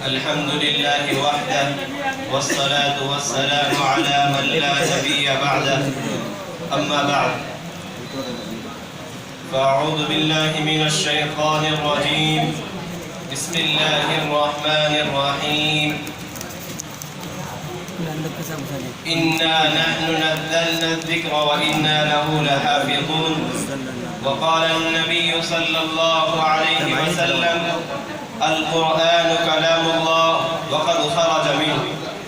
الحمد لله وحده والصلاة والسلام على من لا نبي بعده أما بعد فأعوذ بالله من الشيطان الرجيم بسم الله الرحمن الرحيم إنا نحن نزلنا الذكر وإنا له لحافظون وقال النبي صلى الله عليه وسلم القرآن كلام الله وقد خرج منه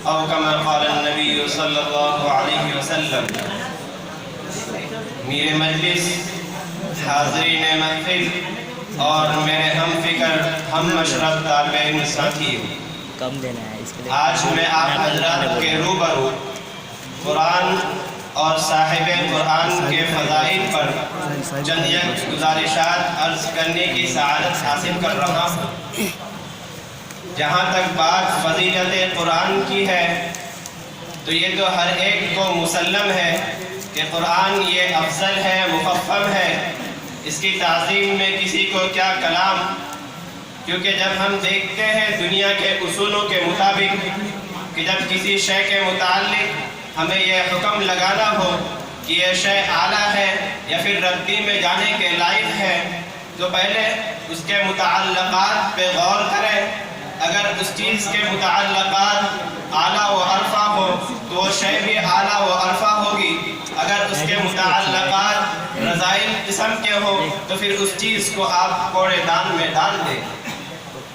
أو كما قال النبي صلى الله عليه وسلم. میرے مجلس، حاضرین محفل اور میرے ہم فکر ہم مشرف طالب علم ساتھی، آج میں آپ حضرات کے روبرو قرآن اور صاحب قرآن کے فضائل پر چند گزارشات عرض کرنے کی سعادت حاصل کر رہا ہوں. جہاں تک بات فضیلت قرآن کی ہے تو یہ تو ہر ایک کو مسلم ہے کہ قرآن یہ افضل ہے، مفخم ہے. اس کی تعظیم میں کسی کو کیا کلام، کیونکہ جب ہم دیکھتے ہیں دنیا کے اصولوں کے مطابق کہ جب کسی شے کے متعلق ہمیں یہ حکم لگانا ہو کہ یہ شے اعلیٰ ہے یا پھر ردی میں جانے کے لائق ہے تو پہلے اس کے متعلقات پہ غور کریں. اگر اس چیز کے متعلقات اعلیٰ و عرفہ ہو تو وہ شے بھی اعلیٰ و عرفہ ہوگی. اگر اس کے متعلقات رذائل قسم کے ہو تو پھر اس چیز کو آپ کوڑے دان میں ڈال دیں.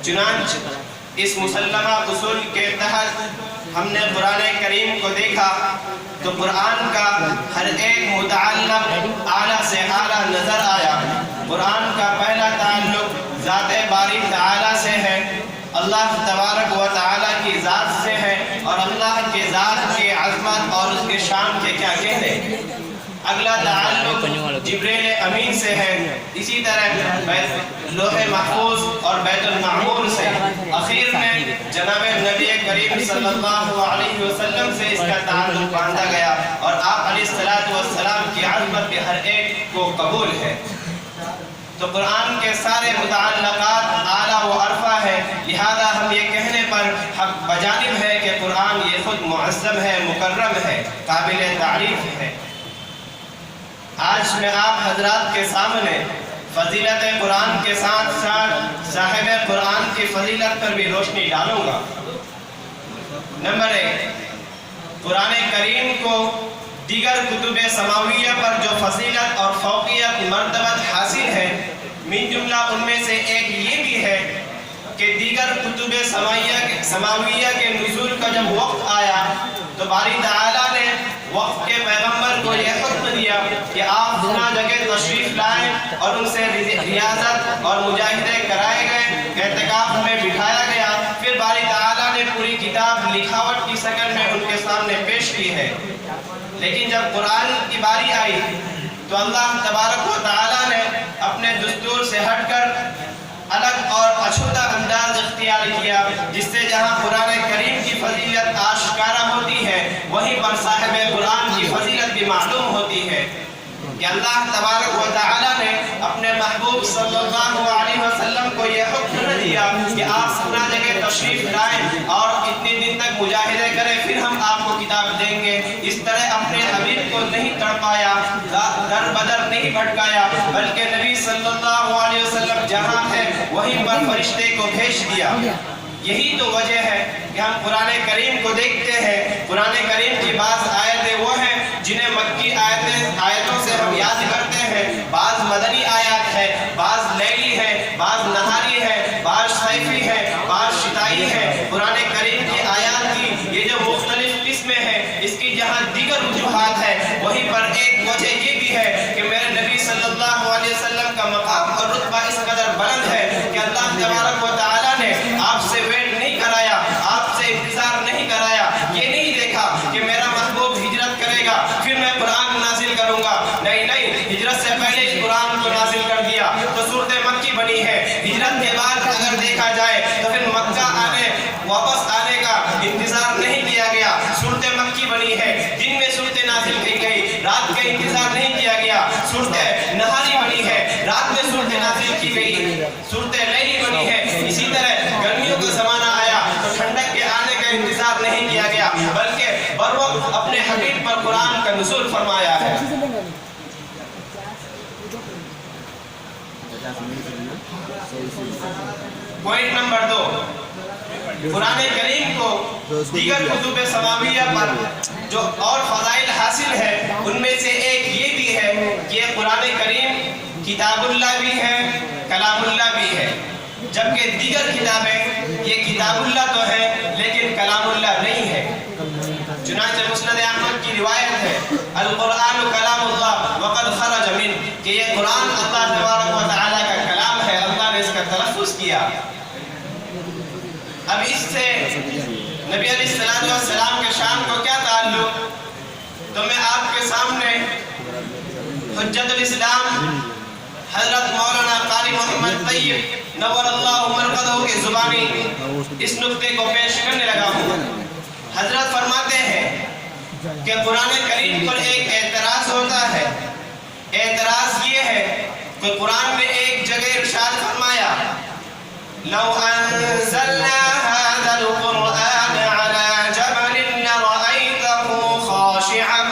چنانچہ اس مسلمہ اصول کے تحت ہم نے قرآن کریم کو دیکھا تو قرآن کا ہر ایک متعلق اعلیٰ سے اعلیٰ نظر آیا. قرآن کا پہلا تعلق ذات باری تعالیٰ سے ہے، اللہ تبارک و تعالیٰ کی ذات سے ہے، اور اللہ کے ذات کی عظمت اور اس کے شان کے کیا کہنے. اگلا تعلق جبریل امین سے ہے، اسی طرح لوح محفوظ اور بیت المعمور سے. اخیر میں جناب نبی کریم صلی اللہ علیہ وسلم سے اس کا تعلق باندھا گیا اور آپ علیہ السلام کی عظمت کے ہر ایک کو قبول ہے. تو قرآن کے سارے متعلقات اعلیٰ و عرفہ ہے، لہذا ہم یہ کہنے پر حق بجانب ہے کہ قرآن یہ خود معظم ہے، مکرم ہے، قابل تعریف ہے. آج میں آپ حضرات کے سامنے فضیلت قرآن کے ساتھ ساتھ صاحب قرآن کی فضیلت پر بھی روشنی ڈالوں گا. نمبر 1، قرآن کریم کو دیگر کتب سماویہ پر جو فضیلت اور فوقیت مرتبت حاصل ہے، من جملہ ان میں سے ایک یہ بھی ہے کہ دیگر کتب سماویہ کے نزول کا جب وقت آیا تو باری تعالیٰ نے وقت کے پیغمبر کو یہ حکم دیا کہ آپ فلاں جگہ تشریف لائیں اور ان سے ریاضت اور مجاہدے کرائے گئے، اعتکاف میں بٹھایا گیا. پھر باری تعالیٰ نے پوری کتاب لکھاوٹ کی شکل میں ان کے سامنے پیش کی ہے. لیکن جب قرآن کی باری آئی تو اللہ تبارک و تعالیٰ نے اپنے دستور سے ہٹ کر الگ اور اچھوتا انداز اختیار کیا، جس سے جہاں قرآن کریم کی فضیلت آشکارا ہوتی ہے وہیں پر صاحب قرآن کی فضیلت بھی معلوم ہوتی ہے کہ اللہ تبارک و تعالیٰ نے اپنے محبوب صلی اللہ علیہ وسلم کو یہ حکم نہ دیا کہ آپ فلاں جگہ تشریف لائیں اور اتنے دن تک مجاہدے کریں پھر ہم آپ کو کتاب دیں گے. اس طرح اپنے حبیب کو نہیں تڑپایا، در بدر نہیں بھٹکایا، بلکہ نبی صلی اللہ علیہ وسلم جہاں ہے وہیں پر فرشتے کو بھیج دیا. یہی تو وجہ ہے کہ ہم قرآن کریم کو دیکھتے ہیں. قرآن کریم کی بعض آیتیں وہ ہیں جنہیں مکی آیتوں سے ہم یاد کرتے ہیں، بعض مدنی آیات ہے، بعض لیلی ہے، بعض نہاری ہے، بعض صیفی ہے، بعض شتائی ہے. قرآن کریم کی آیات کی یہ جو مختلف قسمیں ہیں، اس کی جہاں دیگر وجوہات ہے وہیں پر ایک وجہ یہ بھی ہے کہ میرے نبی صلی اللہ علیہ وسلم کا مقام اور رتبہ اس قدر بلند ہے کہ اللہ تبارک و تعالیٰ نے آپ سے ویٹ نہیں کرایا، آپ سے انتظار نہیں کرایا، یہ نہیں دیکھا کہ میرا محبوب ہجرت کرے گا پھر میں قرآن نازل کروں گا. نہیں، ہجرت سے پہلے اس قرآن کو نازل کر دیا تو صورت مکی بنی ہے. ہجرت کے بعد اگر دیکھا جائے تو پھر مکہ واپس آنے کا انتظار نہیں کیا گیا، صورت مکی بنی ہے. دن میں صورت نازل کی گئی، رات کا انتظار نہیں کیا گیا، صورت نہاری بنی ہے. رات میں صورت نازل کی گئی، صورت لیلی بنی ہے. اسی طرح گرمیوں کا زمانہ آیا کیا بلکہ بر وقت اپنے حبیب پر قرآن کا نزول فرمایا ہے۔ پوائنٹ نمبر 2، قرآن کریم کو دیگر کتب سماویہ پر جو اور فضائل حاصل ہے ان میں سے ایک یہ بھی ہے کہ یہ قرآن کریم کتاب اللہ بھی ہے، کلام اللہ بھی ہے، جبکہ دیگر کتابیں یہ کتاب اللہ تو ہے لیکن کلام اللہ نہیں ہے۔ چنانچہ مسند احمد کی روایت ہے القرآن کلام اللہ وقد خرج من، کہ یہ قرآن اللہ تبارک و تعالیٰ کا کلام ہے، اللہ نے اس کا تلفظ کیا۔ اب اس سے نبی علیہ السلام کے شان کو کیا تعلق؟ تو میں آپ کے سامنے حجت الاسلام حضرت مولانا قاری محمد طیب نور اللہ مرقدہ کی زبانی اس نقطے کو پیش کرنے لگا ہوں۔ حضرت فرماتے ہیں کہ قرآن کریم پر ایک اعتراض ہوتا ہے، اعتراض یہ ہے کہ قرآن میں ایک جگہ ارشاد فرمایا لو انزلنا هذا القرآن على جبل لرأيته خاشعا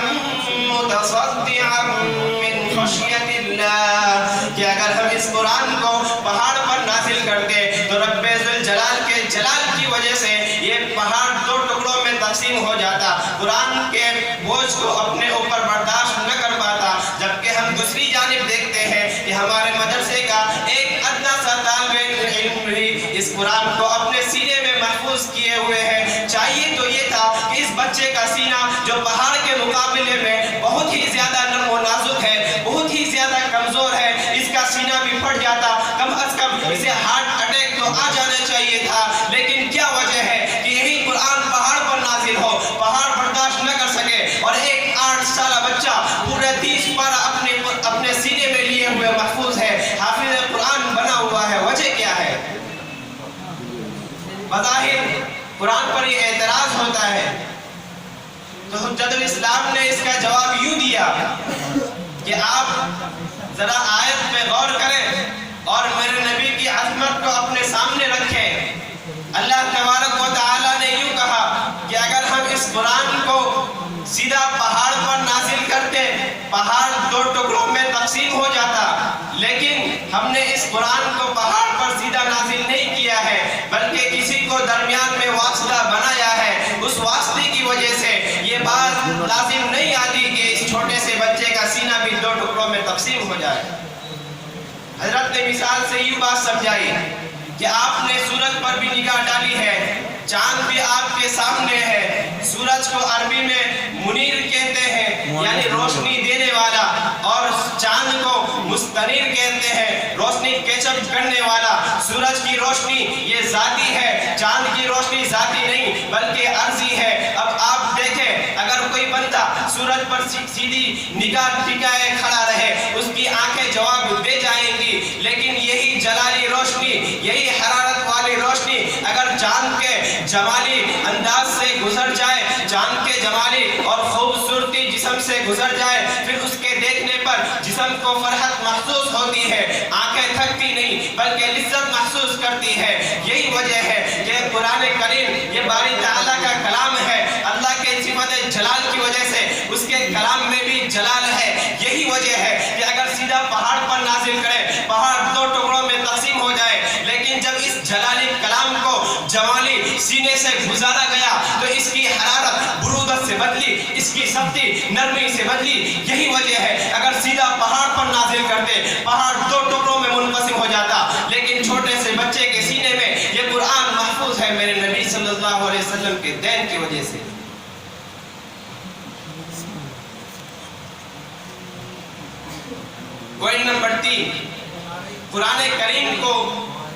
متصدعا من خشية الله، کہ اگر ہم اس قرآن کو پہاڑ پر نازل کرتے تو رب ذوالجلال کے جلال کی وجہ سے یہ پہاڑ دو ٹکڑوں میں تقسیم ہو جاتا، قرآن کے بوجھ کو اپنے اوپر برداشت نہ کر پاتا۔ جبکہ ہم دوسری جانب دیکھتے ہیں کہ ہمارے مدرسے کا ایک ادنا سا طالب علم بھی اس قرآن کو اپنے سینے میں محفوظ کیے ہوئے ہیں۔ چاہیے تو یہ تھا کہ اس بچے کا سینہ جو پہاڑ کے مقابلے میں بہت ہی زیادہ نرم و نازک ہے، بہت ہی زیادہ کمزور ہے، اس کا سینہ بھی پھٹ جاتا، کم از کم اسے ہارٹ اٹیک تو آ جانا چاہیے تھا۔ لیکن کیا وجہ ہے کہ یہی قرآن پہاڑ پر نازل ہو، پہاڑ برداشت نہ کر سکے اور ایک 8 سالہ بچہ پورے 30 پارہ اپنے سینے میں لیے ہوئے محفوظ ہے، حافظ قرآن بنا ہوا ہے؟ وجہ کیا ہے؟ بظاہر قرآن پر یہ اعتراض ہوتا ہے تو حجت الاسلام نے اس کا جواب یوں دیا کہ آپ ذرا آیت پہ غور کریں اور میرے نبی کی عظمت کو اپنے سامنے رکھیں۔ اللہ تبارک و تعالیٰ نے یوں کہا کہ اگر ہم اس قرآن کو سیدھا پہاڑ پر نازل کرتے پہاڑ دو ٹکڑوں میں تقسیم ہو جاتا، لیکن ہم نے اس قرآن کو پہاڑ پر سیدھا نازل نہیں کیا ہے بلکہ کسی کو درمیان میں واسطہ بنایا ہے۔ اس واسطے کی وجہ سے یہ بات لازم نہیں آتی کہ اس چھوٹے سے بچے کا سینہ بھی دو ٹکڑوں میں تقسیم ہو جائے۔ حضرت نے مثال سے یوں بات سمجھائی کہ آپ نے سورج پر بھی نگاہ ڈالی ہے، چاند بھی آپ کے سامنے ہے، سورج کو عربی میں منیر کہتے ہیں یعنی روشنی دینے والا، اور چاند کو مستنیر کہتے ہیں روشنی کیچپ کرنے والا۔ سورج کی روشنی یہ ذاتی ہے، چاند کی روشنی ذاتی نہیں بلکہ عرضی ہے۔ اب آپ دیکھیں اگر کوئی بندہ سورج پر سیدھی نگاہ ٹکائے کھڑا رہے اس کی آنکھیں جواب دے جائیں گی، لیکن یہی جلالی روشنی، یہی حرارت والی روشنی اگر چاند کے جمالی انداز سے گزر جائے، چاند کے جمالی اور خوبصورتی جسم سے گزر جائے، پھر اس کے دیکھنے پر جسم کو فرحت محسوس ہوتی ہے، آنکھیں تھکتی نہیں بلکہ لذت محسوس کرتی ہے۔ یہی وجہ ہے کہ قرآن کریم یہ باری تعالیٰ کا کلام ہے، اللہ کے صفت جلال کی وجہ سے اس کے کلام میں بھی جلال ہے۔ یہی وجہ ہے کہ اگر سیدھا پہاڑ پر نازل کرے پہاڑ دو ٹکڑوں میں تقسیم ہو جائے، لیکن جب اس جلالی کلام کو جمالی سینے سے گزارا گیا تو اس کی حرارت برودت سے بدلی، اس کی سختی نرمی سے بدلی۔ یہی وجہ ہے اگر سیدھا پہاڑ پر نازل کرتے پہاڑ دو ٹکڑوں میں منقسم ہو جاتا، لیکن چھوٹے سے بچے کے سینے میں یہ قرآن محفوظ ہے میرے نبی صلی اللہ علیہ وسلم کے دین کی وجہ سے۔ پوائنٹ نمبر 3، قرآن کریم کو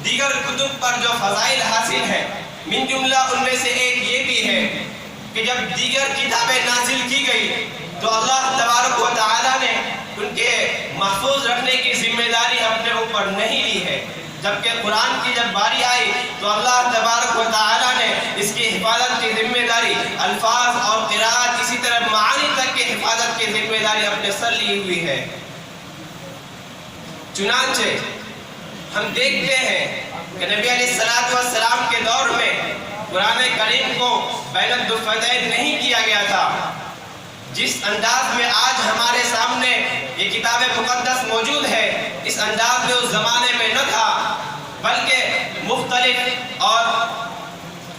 دیگر کتب پر جو فضائل حاصل ہے من جملہ ان میں سے ایک یہ بھی ہے کہ جب دیگر کتابیں نازل کی گئی تو اللہ تبارک و تعالیٰ نے ان کے محفوظ رکھنے کی ذمہ داری اپنے اوپر نہیں لی ہے، جبکہ قرآن کی جب باری آئی تو اللہ تبارک و تعالیٰ نے اس کی حفاظت کی ذمہ داری، الفاظ اور قراءت اسی طرح معانی تک کی حفاظت کی ذمہ داری اپنے سر لی ہوئی ہے۔ چنانچہ ہم دیکھتے ہیں کہ نبی علیہ السلام کے دور میں قرآن کریم کو بین الدفتین نہیں کیا گیا تھا۔ جس انداز میں آج ہمارے سامنے یہ کتاب مقدس موجود ہے، اس انداز میں اس زمانے میں نہ تھا، بلکہ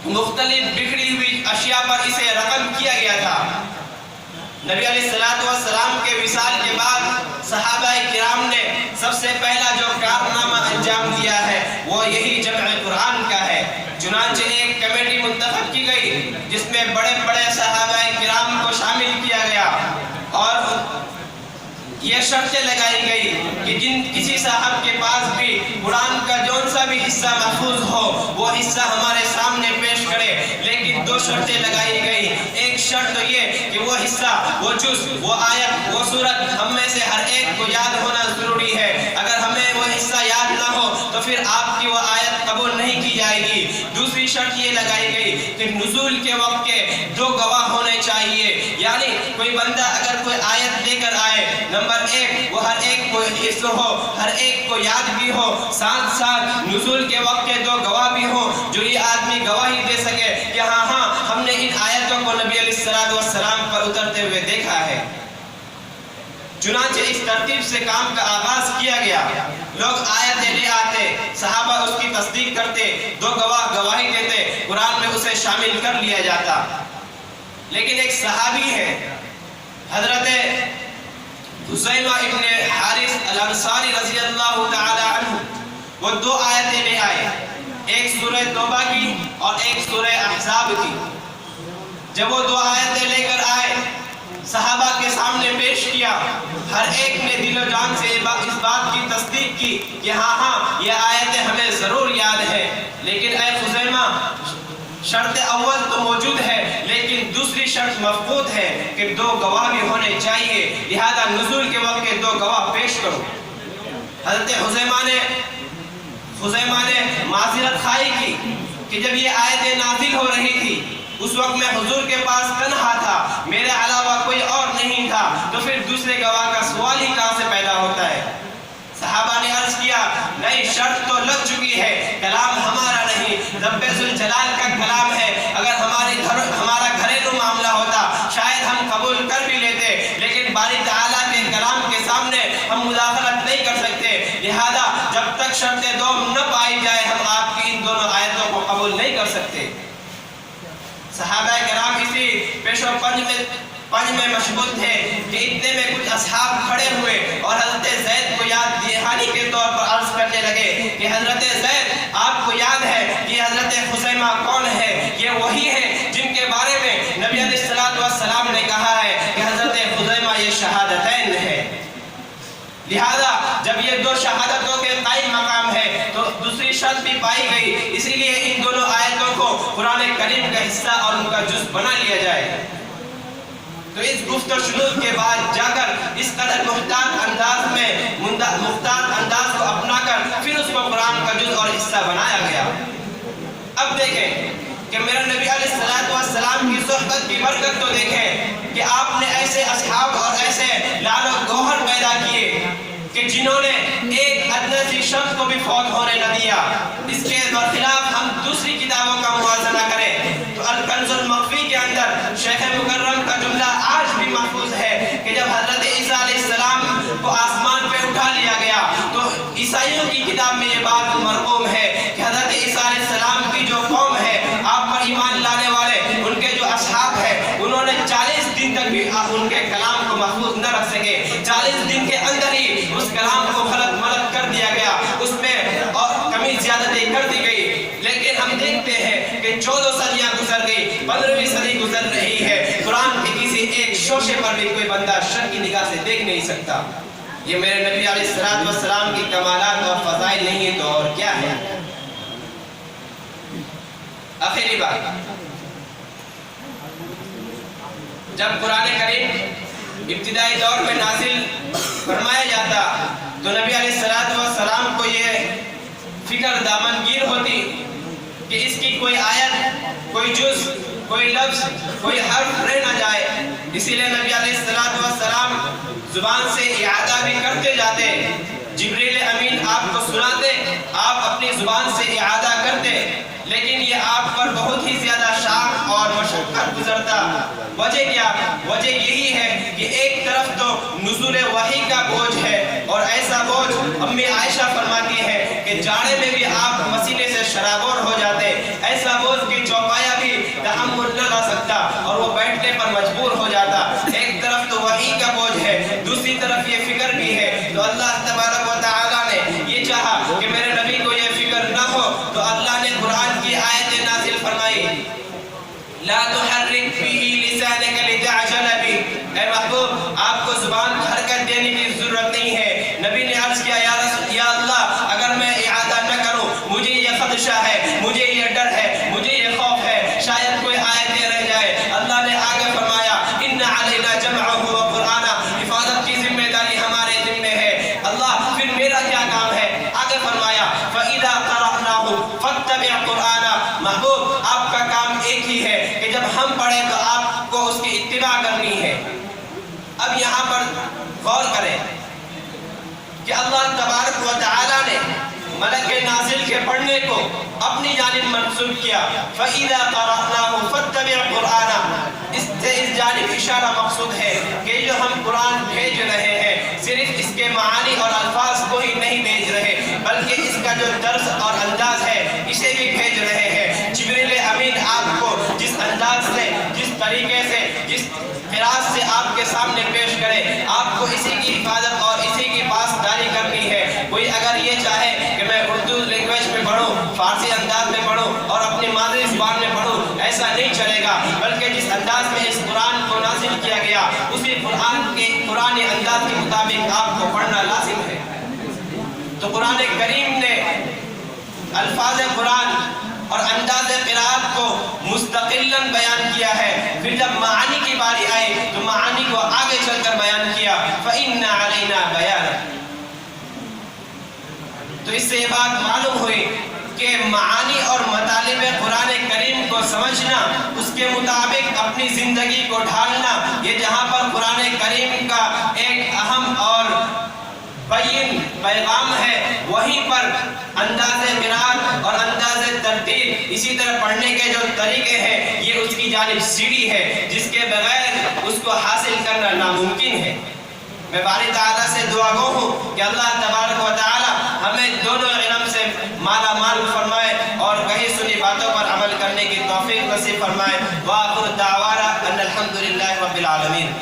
مختلف بکھری ہوئی اشیاء پر اسے رقم کیا گیا تھا۔ نبی علیہ السلام کے وصال کے بعد صحابہ کرام نے سب سے پہلا جو کارنامہ انجام دیا ہے وہ یہی جمع قرآن کا ہے۔ چنانچہ ایک کمیٹی منتخب کی گئی جس میں بڑے بڑے صحابہ کرام کو شامل کیا گیا، اور یہ شرطیں لگائی گئی کہ کسی صاحب کے پاس بھی قرآن کا جون سا بھی حصہ محفوظ ہو وہ حصہ ہمارے سامنے پیش کرے، لیکن دو شرطیں لگائی گئی۔ ایک شرط یہ کہ وہ حصہ، وہ جز، وہ آیت، وہ سورت ہم میں سے ہر ایک کو یاد ہونا ضروری ہے۔ اگر ہمیں وہ حصہ یاد نہ ہو تو پھر آپ کی وہ آیت قبول نہیں کی جائے گی۔ دوسری شرط یہ لگائی گئی کہ نزول کے وقت کے دو گواہ ہونے چاہیے، یعنی کوئی بندہ اگر کوئی آیت لے کر آئے، نمبر ایک وہ ہر ایک کو حفظ ہو، ہر ایک کو یاد بھی ہو، ساتھ ساتھ نزول کے وقت کے دو گواہ بھی ہوں جو یہ آدمی گواہی دے سکے کہ ہاں ہم نے ان آیتوں کو نبی علیہ السلام پر اترتے ہوئے دیکھا ہے۔ چنانچہ اس ترتیب سے کام کا آغاز کیا گیا۔ لوگ آیتیں لے آتے، صحابہ اس کی تصدیق کرتے، دو گواہ گواہی دیتے، قرآن میں اسے شامل کر لیا جاتا۔ لیکن ایک صحابی ہے حضرت خزیمہ ابن حارث الانصاری رضی اللہ تعالی عنہ، وہ دو آیتیں لے آئے، ایک سورہ توبہ کی اور ایک سورہ احزاب کی۔ جب وہ دو آیتیں لے کر آئے، صحابہ کے سامنے پیش کیا، ہر ایک نے دل و جان سے اس بات کی تصدیق کی کہ ہاں یہ آیتیں ہمیں ضرور یاد ہے، لیکن اے خزیمہ شرط اول تو موجود ہے لیکن دوسری شرط مفقود ہے کہ دو گواہ بھی ہونے چاہیے، لہذا نزول کے وقت کے دو گواہ پیش کرو۔ حضرت خزیمہ نے معذرت خواہی کی کہ جب یہ آیتیں نازل ہو رہی تھی اس وقت میں حضور کے پاس تنہا تھا، میرے علاوہ کوئی اور نہیں تھا، تو پھر دوسرے گواہ کا سوال ہی کہاں سے پیدا ہوتا ہے؟ صحابہ نے عرض کیا نہیں، شرط تو لگ چکی ہے، کلام ہمارا نہیں، رب ذوالجلال کا کلام ہے۔ اگر ہمارا گھریلو معاملہ ہوتا شاید ہم قبول کر بھی لیتے، لیکن باری تعالیٰ کے کلام کے سامنے ہم مداخلت نہیں کر سکتے، لہذا جب تک شرط دوم نہ پائی جائے ہم آپ کی ان دونوں آیتوں کو قبول نہیں کر سکتے۔ صحابہ کرام اسی پیش و پنج میں مشغول تھے کہ اتنے میں کچھ اصحاب کھڑے ہوئے اور حضرت زید کو یاد دہانی کے طور پر عرض کرنے لگے کہ حضرت زید آپ کو یاد ہے کہ حضرت خزیمہ کون ہے؟ یہ وہی ہے جن کے بارے میں نبی علیہ السلام نے کہا ہے کہ حضرت خزیمہ یہ شہادتین ہے۔ لہذا جب یہ دو شہادتوں کے قائم مقام ہے تو دوسری شرط بھی پائی گئی، اسی لیے ان دونوں آیتوں کو قرآن کریم کا حصہ اور ان کا جز بنا لیا جائے۔ تو اس گفت و شنود کے بعد جا کر اس قدر محتاط انداز کو اپنا کر پھر اس کو قرآن کا جز اور حصہ بنایا گیا۔ اب دیکھیں کہ میرے نبی علیہ السلام کی صحبت کی برکت تو دیکھیں کہ آپ نے ایسے اصحاب اور ایسے لال و گوہر پیدا کیے کہ جنہوں نے ایک ادنی سی شخص کو بھی فوت ہونے نہ دیا۔ اس کے برخلاف ہم دوسری کتابوں کا موازنہ کریں تو الکنز المخفی کے اندر شیخ مکرم کا جملہ آج بھی محفوظ ہے کہ جب حضرت عیسیٰ علیہ السلام کو آسمان پہ اٹھا لیا گیا تو عیسائیوں کی کتاب میں یہ بات مرقوم ہے کہ حضرت عیسیٰ علیہ السلام کی جو قوم ہے، آپ پر ایمان لانے والے ان کے جو اصحاب ہیں، انہوں نے 40 دن تک بھی ان کے کلام کو محفوظ نہ رکھ سکے۔ 40 دن کے اندر ہی اس کلام کو خلط ملط کر دیا گیا، اس میں اور کمی زیادتی کر دی گئی۔ لیکن ہم دیکھتے ہیں کہ 14 صدیاں گزر گئی، 15ویں صدی گزر رہی ہے، قرآن کے کسی ایک شوشے پر بھی کوئی بندہ شر کی نگاہ سے دیکھ نہیں سکتا۔ یہ میرے نبی علیہ السلام کی کمالات اور فضائل نہیں ہے تو اور کیا ہے؟ آخری بات، جب قرآن کریم ابتدائی دور میں نازل فرمایا جاتا تو نبی علیہ السلام کو یہ فکر دامنگیر ہوتی کہ اس کی کوئی آیت، کوئی جز، کوئی لفظ، کوئی حرف رہ نہ جائے۔ اسی لیے نبی علیہ السلام زبان سے اعادہ بھی کرتے جاتے، جبریل امین آپ کو سناتے، آپ اپنی زبان سے اعادہ کرتے، لیکن یہ آپ پر بہت ہی زیادہ ہو کر گزرتا۔ وجہ کیا؟ وجہ یہی ہے کہ ایک طرف تو نزول وحی کا بوجھ ہے، اور ایسا بوجھ امی عائشہ فرماتی ہے کہ جاڑے میں بھی آپ مسینے سے شرابور ہو جاتے، ایسا بوجھ کہ چوپایا بھی تحمل نہ کر سکتا اور وہ بیٹھنے پر مجبور ہو جاتا۔ ایک طرف تو وحی کا بوجھ ہے، دوسری طرف یہ فکر بھی ہے۔ تو اللہ تبارک و تعالیٰ نے یہ چاہا کہ میرے نبی کو یہ فکر نہ ہو، تو اللہ نے قرآن کی آیت نازل فرمائی، لا تحرک فیہ لسانک لتعجل بہ۔ اے محبوب، آپ کو زبان کو حرکت دینے کی ضرورت نہیں ہے۔ نبی نے عرض کیا، یا اللہ، اگر میں اعادہ نہ کروں، مجھے یہ خدشہ ہے، مجھے یہ ڈر ہے، مجھے یہ خوف ہے، شاید کوئی آیت رہ جائے۔ اللہ نے آگے فرمایا، ان علینا جمعہ و قرآن، حفاظت کی ذمہ داری ہمارے ذمہ ہے۔ اللہ، پھر میرا کیا کام ہے؟ آگے فرمایا، فَإِذَا قَرَأْنَاهُ فَاتَّبِعْ قُرْآنَهُ۔ محبوب، آپ کا کام ایک ہی ہے کہ جب ہم پڑھیں تو آپ کو اس کی اتباع کرنی ہے۔ اب یہاں پر غور کریں کہ اللہ تبارک و تعالیٰ نے ملک نازل کے پڑھنے کو اپنی جانب منسوب کیا، فَإِذَا قَرَأْنَاهُ فَاتَّبِعْ قُرْآنَهُ۔ اس سے اس جانب اشارہ مقصود ہے کہ جو ہم قرآن بھیج رہے ہیں صرف اس کے معانی اور الفاظ کو ہی نہیں بھیج رہے، بلکہ اس کا جو طرز اور انداز ہے اسے بھی بھیج رہے ہیں۔ جبریل امین آپ کو جس انداز سے، جس طریقے سے، جس قرآن سے آپ کے سامنے پیش کرے، آپ کو اسی کی حفاظت اور اسی کی پاسداری کرنی ہے۔ کوئی اگر یہ چاہے کہ میں اردو لینگویج میں پڑھوں، فارسی انداز میں پڑھوں اور اپنی مادری زبان میں پڑھوں، ایسا نہیں چلے گا، بلکہ جس انداز میں اس قرآن کو نازل کیا گیا اسی قرآن کے قرآن انداز کے مطابق آپ کو پڑھنا لازم ہے۔ تو قرآن کریم نے الفاظ قرآن اور انداز قرآت کو مستقلاً بیان کیا ہے، پھر جب معانی کی باری آئی تو معانی کو آگے چل کر بیان کیا، فَإِنَّ عَلَيْنَا بَيَانَ۔ تو اس سے یہ بات معلوم ہوئی کہ معانی اور مطالب قرآن کریم کو سمجھنا، اس کے مطابق اپنی زندگی کو ڈھالنا، یہ جہاں پر قرآن کریم کا ایک اہم اور بین پیغام ہے، وہیں پر انداز قرآن اور انداز ترتیب، اسی طرح پڑھنے کے جو طریقے ہیں، یہ اس کی جانب سیڑھی ہے جس کے بغیر اس کو حاصل کرنا ناممکن ہے۔ میں باری تعالیٰ سے دعا گو ہوں کہ اللہ تبارک و تعالیٰ ہمیں دونوں علم سے مالا مال فرمائے اور کہیں سنی باتوں پر عمل کرنے کی توفیق نصیب فرمائے۔ وآخر دعوانا ان الحمدللہ رب العالمین۔